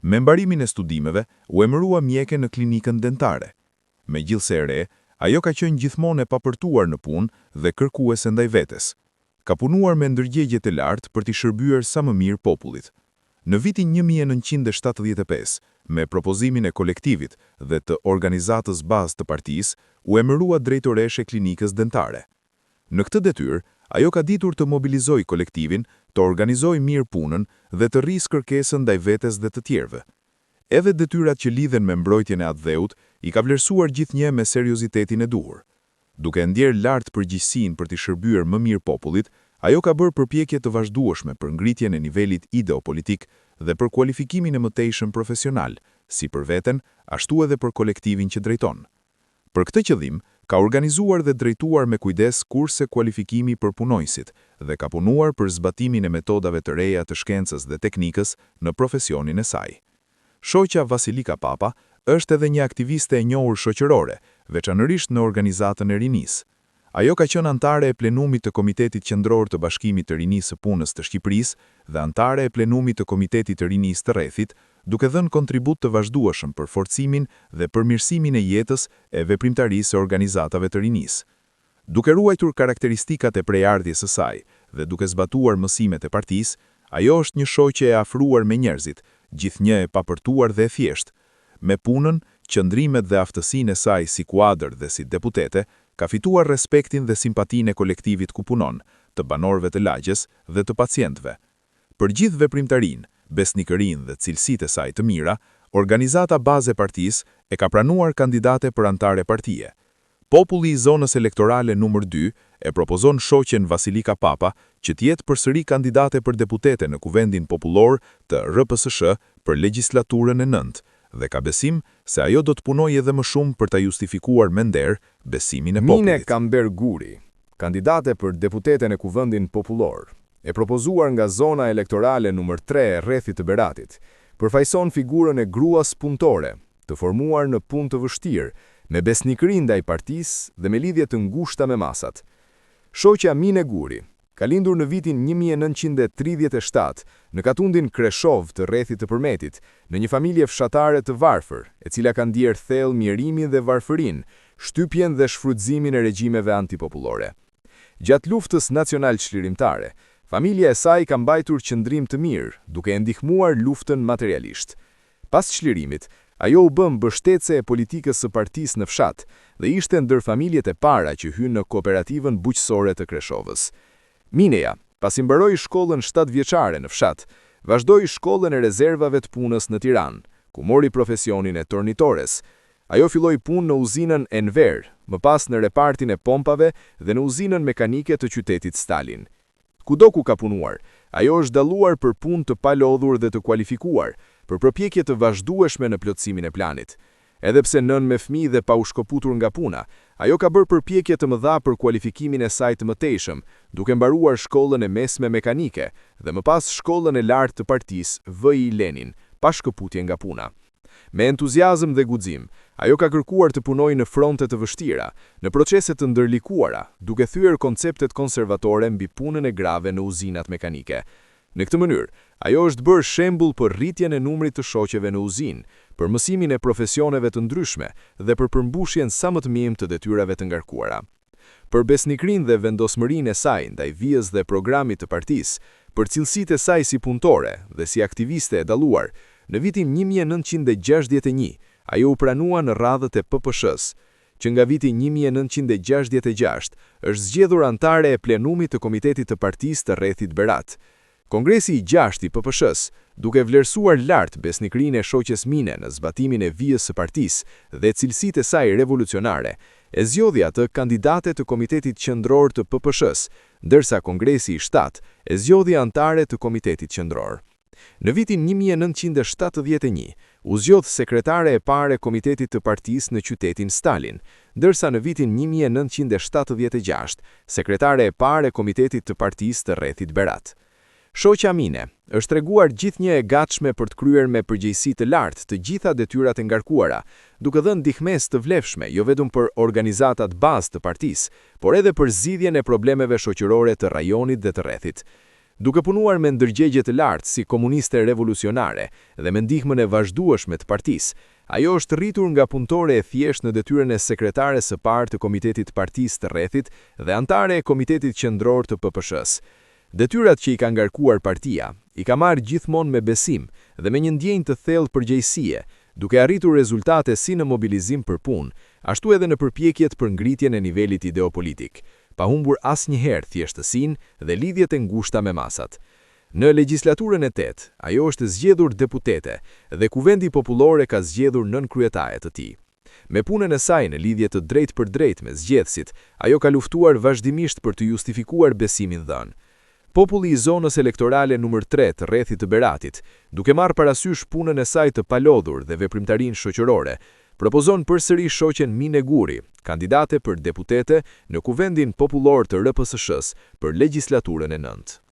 Me mbarimin e studimeve, u emërua mjeke në klinikën dentare. Megjithse e re, ajo ka qenë gjithmonë e papërtuar në punë dhe kërkuese ndaj vetes. Ka punuar me ndërgjegje të lartë për t'i shërbyer sa më mirë popullit. Në vitin 1975, me propozimin e kolektivit dhe të organizatës bazë të partisë, u emërua drejtoreshe e klinikës dentare. Në këtë detyrë, ajo ka ditur të mobilizojë kolektivin, të organizojë mirë punën dhe të rrisë kërkesën ndaj vetes dhe të tjerëve. Edhe detyrat që lidhen me mbrojtjen e atë dheut, i ka vlerësuar gjithnjë me seriozitetin e duhur. Duke ndjerë lart përgjegjësinë për t'i shërbyer më mirë popullit, ajo ka bërë përpjekje të vazhdueshme për ngritjen e nivelit ideopolitik dhe për kualifikimin e mëtejshëm profesional, si për veten, ashtu edhe për kolektivin që drejton. Për këtë qëllim, ka organizuar dhe drejtuar me kujdes kurse kualifikimi për punonjësit dhe ka punuar për zbatimin e metodave të reja të shkencës dhe teknikës në profesionin e saj. Shoqja Vasilika Papa është edhe një aktiviste e njohur shoqërore, veçanërisht në organizatën e rinisë. Ajo ka qenë anëtare e plenumit të Komitetit Qendror të Bashkimit të Rinisë së Punës të Shqipërisë dhe anëtare e plenumit të Komitetit të Rinisë të Rrethit, duke dhënë kontribut të vazhdueshëm për forcimin dhe përmirësimin e jetës e veprimtarisë së organizatave të rinisë. Duke ruajtur karakteristikat e prejardhjes së saj dhe duke zbatuar mësimet e partisë, ajo është një shoqe e afruar me njerëzit, gjithnjë e papërtuar dhe e thjeshtë. Me punën, qëndrimet dhe aftësinë e saj si kuadër dhe si deputete, ka fituar respektin dhe simpatinë e kolektivit ku punon, të banorëve të lagjes dhe të pacientëve. Për gjithë veprimtarinë, besnikërinë dhe cilësitë e saj të mira, organizata bazë e partisë e ka pranuar kandidate për antare partije. Populli i zonës elektorale numër 2 e propozon shoqen Vasilika Papa që të jetë përsëri kandidate për deputete në Kuvendin Popullor të RPSSH për legjislaturën e 9 dhe ka besim se ajo do të punojë edhe më shumë për ta justifikuar me nder besimin e popullit. Mine Kamber Guri, kandidate për deputete në Kuvendin Popullor, e propozuar nga zona elektorale numër 3 e Rrethit të Beratit, përfaqëson figurën e gruas punëtore, të formuar në punë të vështirë, me besnikëri ndaj partisë dhe me lidhje të ngushta me masat. Shoqja Mine Guri ka lindur në vitin 1937 në katundin Kreshov të Rrethit të Përmetit, në një familje fshatare të varfër, e cila ka ndier thellë mjerimin dhe varfërinë, shtypjen dhe shfrytëzimin e regjimeve antipopullore. Gjatë luftës nacional çlirimtare, familja e saj ka mbajtur qëndrim të mirë, duke e ndihmuar luftën materialisht. Pas çlirimit, ajo u bë mbështetëse e politikës së partisë në fshat dhe ishte ndër familjet e para që hynë në kooperativën bujqësore të Kreshovës. Mineja, pasi mbaroi shkollën 7 vjeçare në fshat, vazhdoi shkollën e rezervave të punës në Tiranë, ku mori profesionin e tornitores. Ajo filloi punë në uzinën Enver, më pas në repartin e pompave dhe në uzinën mekanike të qytetit Stalin. Kudo ku ka punuar, ajo është dalluar për punë të palodhur dhe të kualifikuar, për përpjekje të vazhdueshme në plotësimin e planit. Edhe pse nën me fëmijë dhe pa u shkëputur nga puna, ajo ka bërë përpjekje të mëdha për kualifikimin e saj të mëtejshëm, duke mbaruar shkollën e mesme mekanike dhe më pas shkollën e lartë të partisë VI Lenin, pa shkëputje nga puna. Me entuziazëm dhe guxim, ajo ka kërkuar të punojë në fronte të vështira, në procese të ndërlikuara, duke thyer konceptet konservatore mbi punën e grave në uzinat mekanike. Në këtë mënyrë, ajo është bërë shembull për rritjen e numrit të shoqeve në uzinë, për mësimin e profesioneve të ndryshme dhe për përmbushjen sa më të mjekë të detyrave të ngarkuara. Për besnikërinë dhe vendosmërinë e saj ndaj vijës dhe programit të partisë, për cilësitë e saj si punëtore dhe si aktiviste e dalluar, në vitin 1961, ajo u pranua në radhët e PPSH-s, që nga viti 1966 është zgjedhur antare e plenumit të Komitetit të Partisë të Rrethit Berat. Kongresi i 6 i PPSH-s, duke vlerësuar lart besnikërinë e shoqes Mine në zbatimin e vijës së partisë dhe cilësitë e saj revolucionare, e zgjodhi atë kandidate të Komitetit Qendror të PPSH-s, ndërsa Kongresi i 7 e zgjodhi antare të Komitetit Qendror. Në vitin 1971, u zgjodh sekretare e parë e Komitetit të Partisë në qytetin Stalin, ndërsa në vitin 1976, sekretare e parë e Komitetit të Partisë të rrethit Berat. Shoqja Mine është treguar gjithnjë e gatshme për të kryer me përgjegjësi të lartë të gjitha detyrat e ngarkuara, duke dhënë ndihmesë të vlefshme jo vetëm për organizatat bazë të partisë, por edhe për zgjidhjen e problemeve shoqërore të rajonit dhe të rrethit. Duke punuar me ndërgjegje të lartë si komuniste revolucionare dhe me ndihmën e vazhdueshme të partisë, ajo është rritur nga punëtore e thjeshtë në detyrën e sekretares së parë të Komitetit të Partisë të Rrethit dhe antare e Komitetit Qendror të PPSH-s. Detyrat që i ka ngarkuar partia, i ka marrë gjithmonë me besim dhe me një ndjenjë të thellë përgjegjësie, duke arritur rezultate si në mobilizim për punë, ashtu edhe në përpjekjet për ngritjen e nivelit ideopolitik, pa humbur asnjëherë thjeshtësinë dhe lidhjet e ngushta me masat. Në legjislaturën e 8, ajo është zgjedhur deputete dhe Kuvendi Popullor e ka zgjedhur nënkryetare të tij. Me punën e saj në lidhje të drejtë për drejtë me zgjedhësit, ajo ka luftuar vazhdimisht për të justifikuar besimin dhënë. Populli i zonës elektorale numër 3 të rrethit të Beratit, duke marrë parasysh punën e saj të palodhur dhe veprimtarinë shoqërore, propozon përsëri shoqen Mine Guri, kandidate për deputete në Kuvendin Popullor të RPSSH-s për legjislaturën e 9.